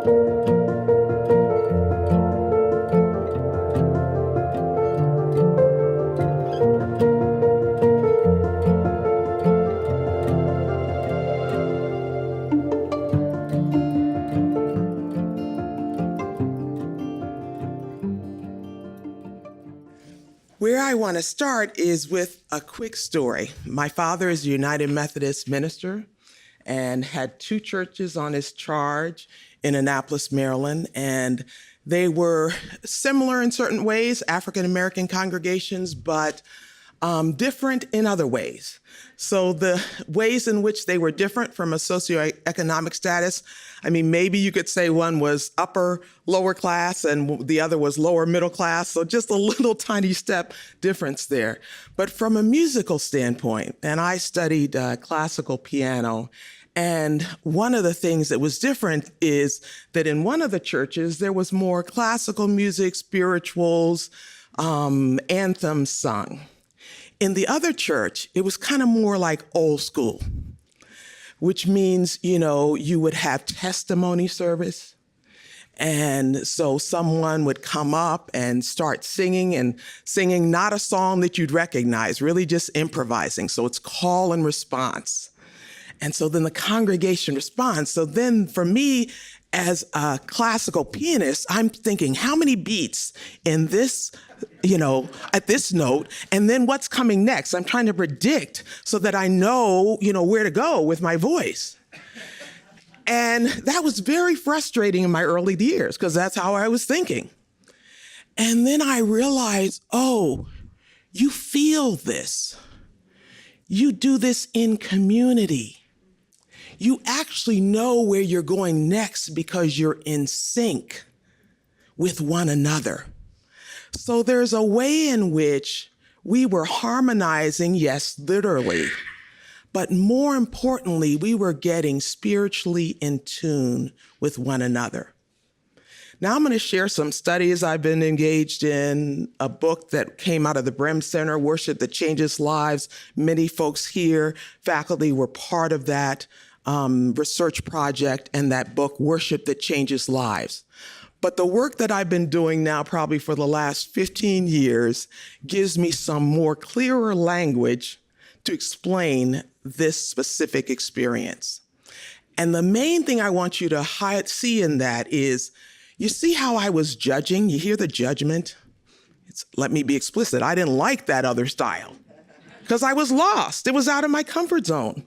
Where I want to start is with a quick story. My father is a United Methodist minister and had two churches on his charge in Annapolis, Maryland, and they were similar in certain ways, African-American congregations, but different in other ways. So the ways in which they were different from a socioeconomic status, I mean, maybe you could say one was upper, lower class, and the other was lower middle class. So just a little tiny step difference there. But from a musical standpoint, and I studied classical piano, and one of the things that was different is that in one of the churches, there was more classical music, spirituals, anthems sung. In the other church, it was kind of more like old school, which means, you would have testimony service. And so someone would come up and start singing not a song that you'd recognize, really just improvising. So it's call and response. And so then the congregation responds. So then for me, as a classical pianist, I'm thinking, how many beats in this, at this note, and then what's coming next? I'm trying to predict so that I know, where to go with my voice. And that was very frustrating in my early years because that's how I was thinking. And then I realized, oh, you feel this. You do this in community. You actually know where you're going next because you're in sync with one another. So there's a way in which we were harmonizing, yes, literally, but more importantly, we were getting spiritually in tune with one another. Now I'm going to share some studies I've been engaged in, a book that came out of the Brehm Center, Worship That Changes Lives. Many folks here, faculty, were part of that research project and that book, Worship That Changes Lives. But the work that I've been doing now probably for the last 15 years gives me some more clearer language to explain this specific experience. And the main thing I want you to see in that is, you see how I was judging? You hear the judgment? Let me be explicit. I didn't like that other style because I was lost. It was out of my comfort zone.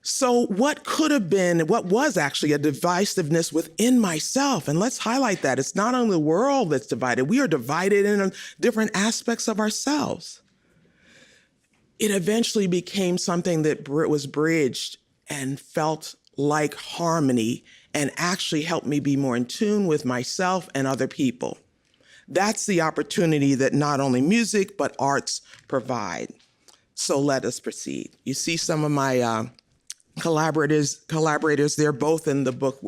So what was actually a divisiveness within myself? And let's highlight that. It's not only the world that's divided. We are divided in different aspects of ourselves. It eventually became something that was bridged and felt like harmony and actually helped me be more in tune with myself and other people. That's the opportunity that not only music, but arts provide. So let us proceed. You see some of my collaborators there, both in the book,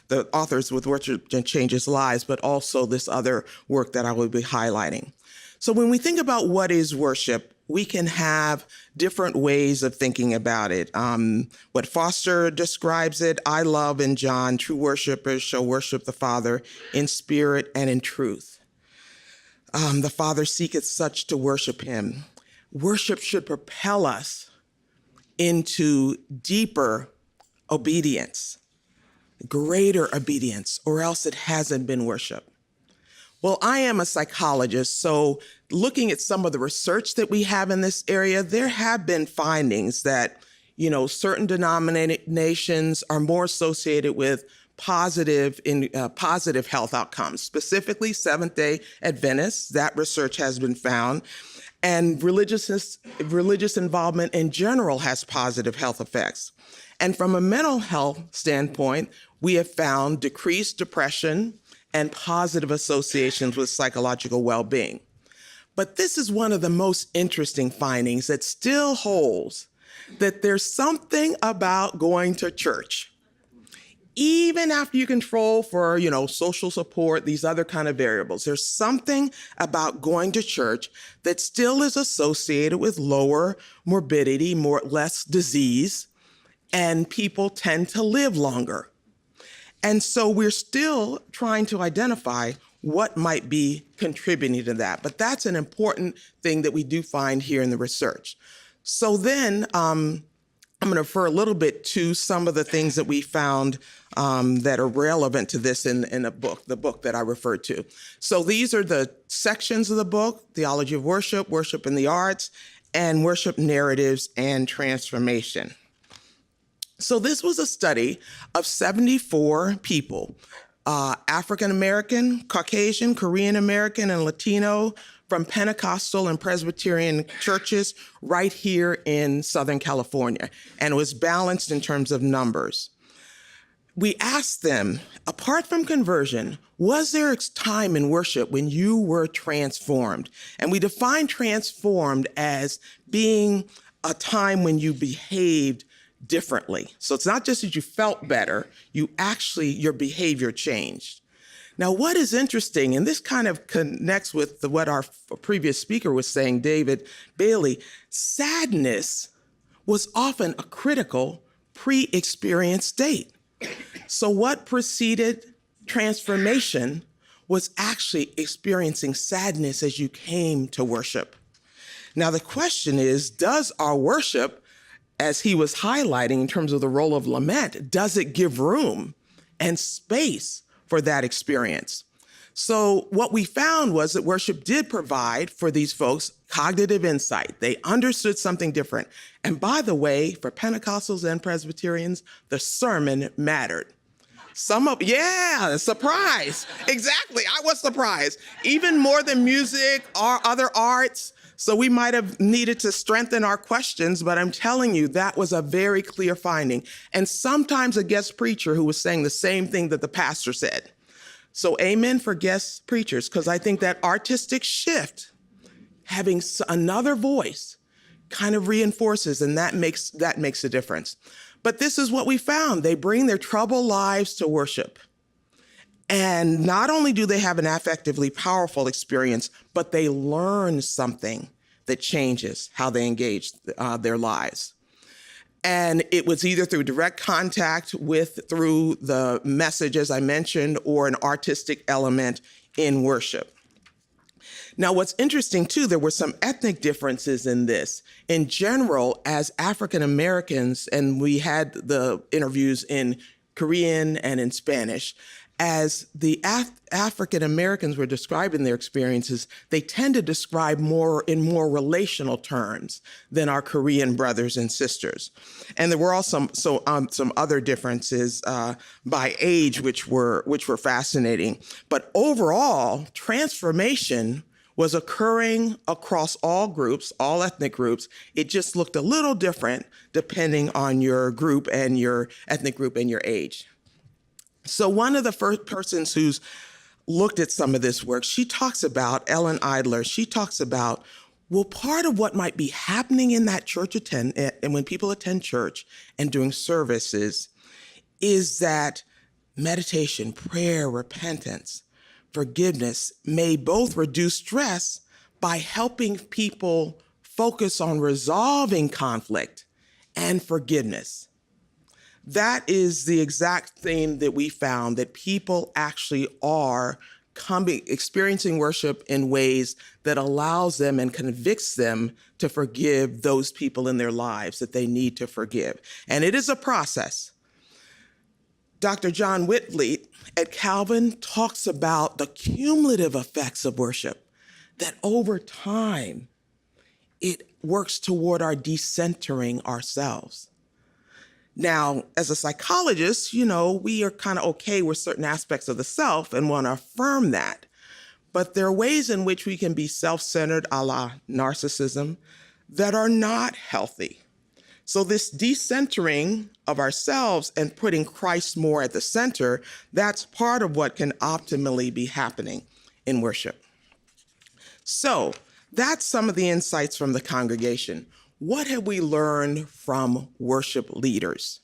the authors with Worship That Changes Lives, but also this other work that I will be highlighting. So when we think about what is worship, we can have different ways of thinking about it. What Foster describes it, I love in John, true worshipers shall worship the Father in spirit and in truth. The Father seeketh such to worship him. Worship should propel us into deeper obedience, greater obedience, or else it hasn't been worship. Well, I am a psychologist, so looking at some of the research that we have in this area, there have been findings that, certain denominations are more associated with positive health outcomes, specifically Seventh-day Adventists. That research has been found. And religious involvement in general has positive health effects. And from a mental health standpoint, we have found decreased depression and positive associations with psychological well-being. But this is one of the most interesting findings that still holds that there's something about going to church. Even after you control for, social support, these other kind of variables, there's something about going to church that still is associated with lower morbidity, less disease, and people tend to live longer. And so we're still trying to identify what might be contributing to that. But that's an important thing that we do find here in the research. So then I'm going to refer a little bit to some of the things that we found that are relevant to this in the book that I referred to. So these are the sections of the book: Theology of Worship, Worship in the Arts, and Worship Narratives and Transformation. So this was a study of 74 people, African American, Caucasian, Korean American, and Latino, from Pentecostal and Presbyterian churches right here in Southern California. And it was balanced in terms of numbers. We asked them, apart from conversion, was there a time in worship when you were transformed? And we define transformed as being a time when you behaved differently. So it's not just that you felt better, your behavior changed. Now, what is interesting, and this kind of connects with what our previous speaker was saying, David Bailey, sadness was often a critical pre-experience state. So what preceded transformation was actually experiencing sadness as you came to worship. Now, the question is, does our worship, as he was highlighting in terms of the role of lament, does it give room and space for that experience? So what we found was that worship did provide for these folks cognitive insight. They understood something different. And by the way, for Pentecostals and Presbyterians, the sermon mattered. Surprise. Exactly, I was surprised. Even more than music or other arts. So we might have needed to strengthen our questions, but I'm telling you, that was a very clear finding. And sometimes a guest preacher who was saying the same thing that the pastor said. So amen for guest preachers, because I think that artistic shift, having another voice, kind of reinforces, and that makes a difference. But this is what we found. They bring their troubled lives to worship. And not only do they have an affectively powerful experience, but they learn something that changes how they engage their lives. And it was either through direct contact through the message, as I mentioned, or an artistic element in worship. Now, what's interesting, too, there were some ethnic differences in this. In general, as African Americans, and we had the interviews in Korean and in Spanish, as the African Americans were describing their experiences, they tend to describe in more relational terms than our Korean brothers and sisters. And there were also some other differences by age, which were fascinating. But overall, transformation was occurring across all groups, all ethnic groups. It just looked a little different depending on your group and your ethnic group and your age. So one of the first persons who's looked at some of this work, Ellen Idler, she talks about, well, part of what might be happening in that church and when people attend church and during services is that meditation, prayer, repentance, forgiveness may both reduce stress by helping people focus on resolving conflict and forgiveness. That is the exact thing that we found, that people actually are experiencing worship in ways that allows them and convicts them to forgive those people in their lives that they need to forgive. And it is a process. Dr. John Whitfleet at Calvin talks about the cumulative effects of worship, that over time, it works toward our decentering ourselves. Now, as a psychologist, we are kind of okay with certain aspects of the self and want to affirm that. But there are ways in which we can be self-centered, a la narcissism, that are not healthy. So this decentering of ourselves and putting Christ more at the center, that's part of what can optimally be happening in worship. So that's some of the insights from the congregation. What have we learned from worship leaders?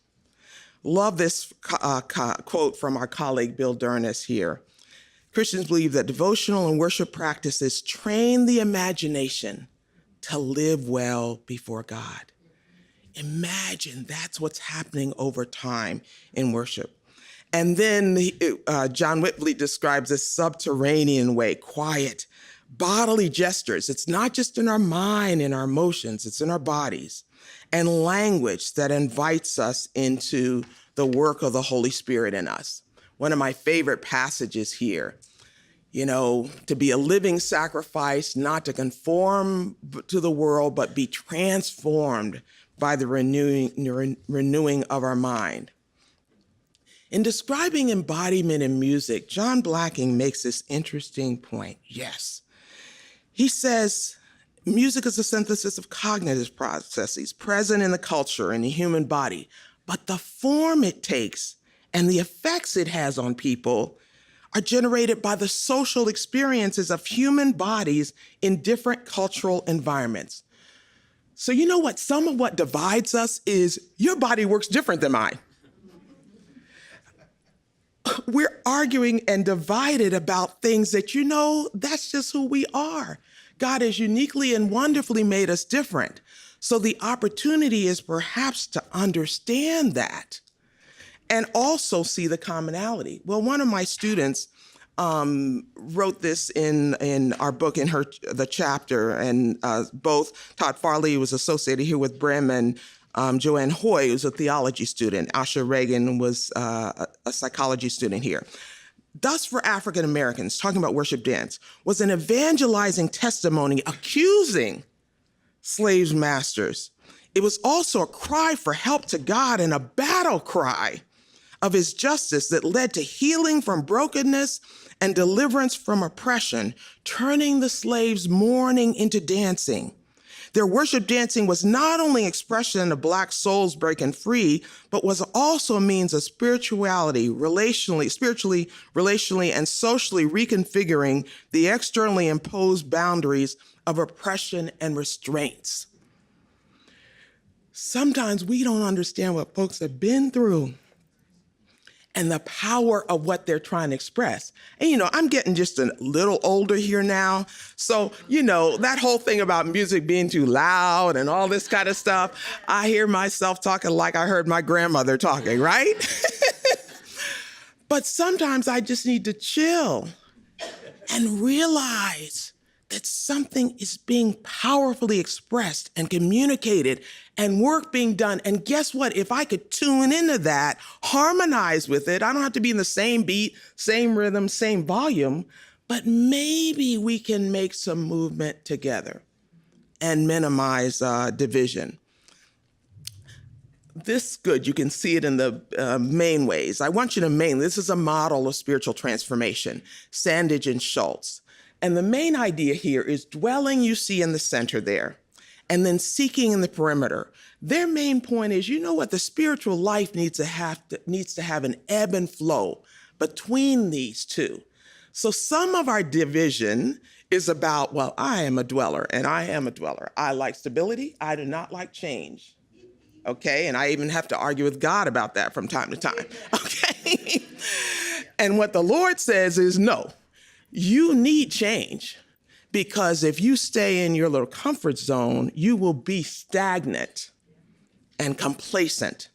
Love this quote from our colleague Bill Durness here. Christians believe that devotional and worship practices train the imagination to live well before God. Imagine that's what's happening over time in worship. And then John Whittley describes this subterranean way, quiet, bodily gestures. It's not just in our mind and our emotions, it's in our bodies. And language that invites us into the work of the Holy Spirit in us. One of my favorite passages here, to be a living sacrifice, not to conform to the world, but be transformed by the renewing of our mind. In describing embodiment in music, John Blacking makes this interesting point. Yes. He says, music is a synthesis of cognitive processes present in the culture and the human body, but the form it takes and the effects it has on people are generated by the social experiences of human bodies in different cultural environments. So you know what? Some of what divides us is your body works different than mine. We're arguing and divided about things that, that's just who we are. God has uniquely and wonderfully made us different. So the opportunity is perhaps to understand that and also see the commonality. Well, one of my students wrote this in our book, in the chapter, and both Todd Farley, who was associated here with Brim, and Joanne Hoy, who's a theology student. Asha Reagan was a psychology student here. Thus, for African Americans, talking about worship dance, was an evangelizing testimony accusing slaves' masters. It was also a cry for help to God and a battle cry of his justice that led to healing from brokenness and deliverance from oppression, turning the slaves' mourning into dancing. Their worship dancing was not only expression of Black souls breaking free, but was also a means of spiritually, relationally, and socially reconfiguring the externally imposed boundaries of oppression and restraints. Sometimes we don't understand what folks have been through and the power of what they're trying to express. And, I'm getting just a little older here now. So, that whole thing about music being too loud and all this kind of stuff, I hear myself talking like I heard my grandmother talking, right? But sometimes I just need to chill and realize that something is being powerfully expressed and communicated and work being done. And guess what? If I could tune into that, harmonize with it, I don't have to be in the same beat, same rhythm, same volume, but maybe we can make some movement together and minimize division. This good, you can see it in the main ways. I want you to this is a model of spiritual transformation, Sandage and Schultz. And the main idea here is dwelling, you see in the center there, and then seeking in the perimeter. Their main point is, the spiritual life needs to have an ebb and flow between these two. So some of our division is about, well, I am a dweller and I am a dweller. I like stability. I do not like change. Okay, and I even have to argue with God about that from time to time. Okay, and what the Lord says is, no. You need change, because if you stay in your little comfort zone, you will be stagnant and complacent.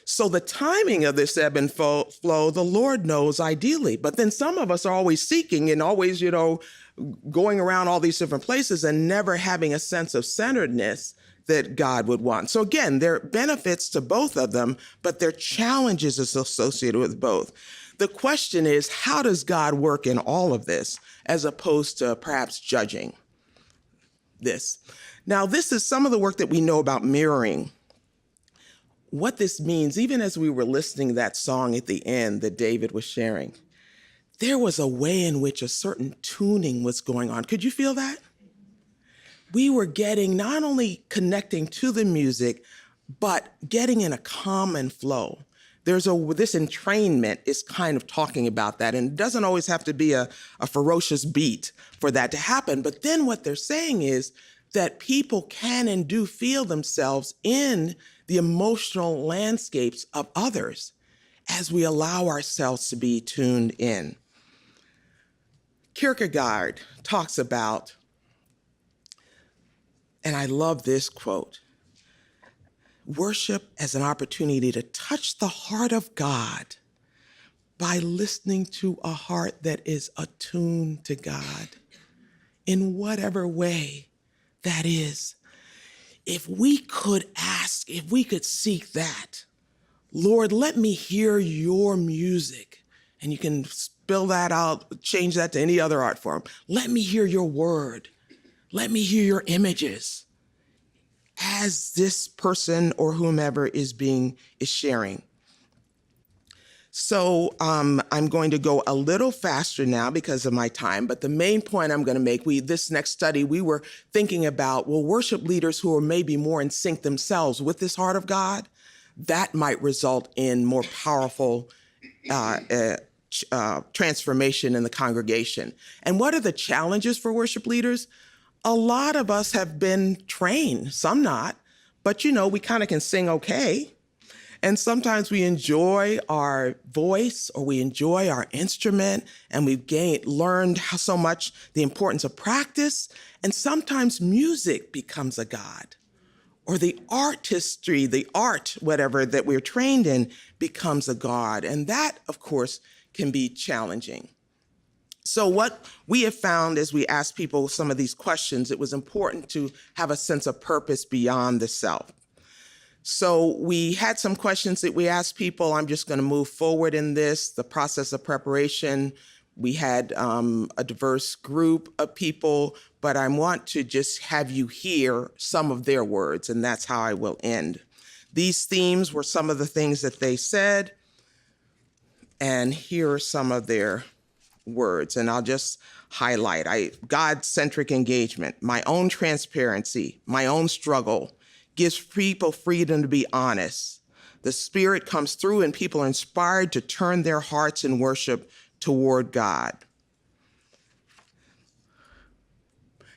So the timing of this ebb and flow, the Lord knows ideally. But then some of us are always seeking and always, going around all these different places and never having a sense of centeredness that God would want. So again, there are benefits to both of them, but there are challenges associated with both. The question is, how does God work in all of this, as opposed to perhaps judging this? Now, this is some of the work that we know about mirroring. What this means, even as we were listening to that song at the end that David was sharing, there was a way in which a certain tuning was going on. Could you feel that? We were getting, not only connecting to the music, but getting in a common flow. This entrainment is kind of talking about that, and it doesn't always have to be a ferocious beat for that to happen. But then what they're saying is that people can and do feel themselves in the emotional landscapes of others as we allow ourselves to be tuned in. Kierkegaard talks about, and I love this quote, worship as an opportunity to touch the heart of God by listening to a heart that is attuned to God in whatever way that is. If we could ask, if we could seek that, Lord, let me hear your music. And you can spill that out, change that to any other art form. Let me hear your word. Let me hear your images as this person or whomever is sharing. So I'm going to go a little faster now because of my time, but the main point I'm going to make, this next study, we were thinking about, well, worship leaders who are maybe more in sync themselves with this heart of God, that might result in more powerful transformation in the congregation. And what are the challenges for worship leaders? A lot of us have been trained, some not, but we kind of can sing okay. And sometimes we enjoy our voice or we enjoy our instrument, and we've learned so much the importance of practice. And sometimes music becomes a god, or the artistry, the art, whatever that we're trained in becomes a god. And that, of course, can be challenging. So what we have found as we ask people some of these questions, it was important to have a sense of purpose beyond the self. So we had some questions that we asked people. I'm just going to move forward in the process of preparation. We had a diverse group of people, but I want to just have you hear some of their words, and that's how I will end. These themes were some of the things that they said, and here are some of their words, and I'll just highlight. God-centric engagement, my own transparency, my own struggle, gives people freedom to be honest. The Spirit comes through and people are inspired to turn their hearts in worship toward God.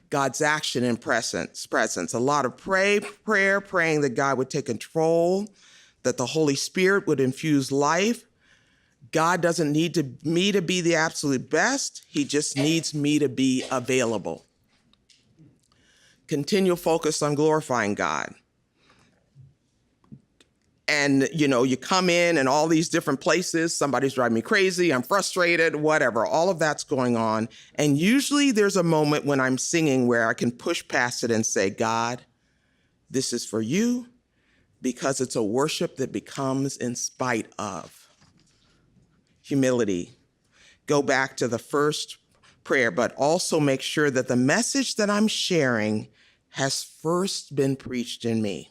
God's action and presence. A lot of prayer, praying that God would take control, that the Holy Spirit would infuse life. God doesn't need me to be the absolute best. He just needs me to be available. Continual focus on glorifying God. And, you come in all these different places, somebody's driving me crazy, I'm frustrated, whatever, all of that's going on. And usually there's a moment when I'm singing where I can push past it and say, God, this is for you, because it's a worship that becomes in spite of. Humility. Go back to the first prayer, but also make sure that the message that I'm sharing has first been preached in me.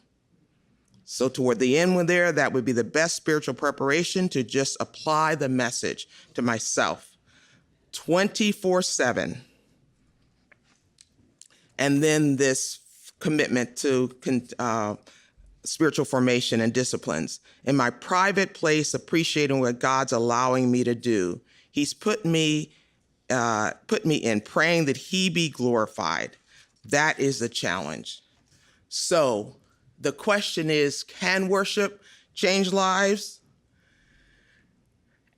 So toward the end that would be the best spiritual preparation to just apply the message to myself 24/7. And then this commitment to spiritual formation and disciplines. In my private place, appreciating what God's allowing me to do. He's put me in praying that he be glorified. That is the challenge. So the question is, can worship change lives?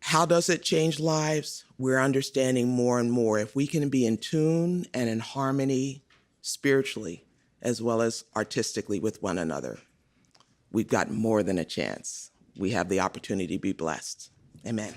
How does it change lives? We're understanding more and more. If we can be in tune and in harmony spiritually as well as artistically with one another, we've got more than a chance. We have the opportunity to be blessed. Amen.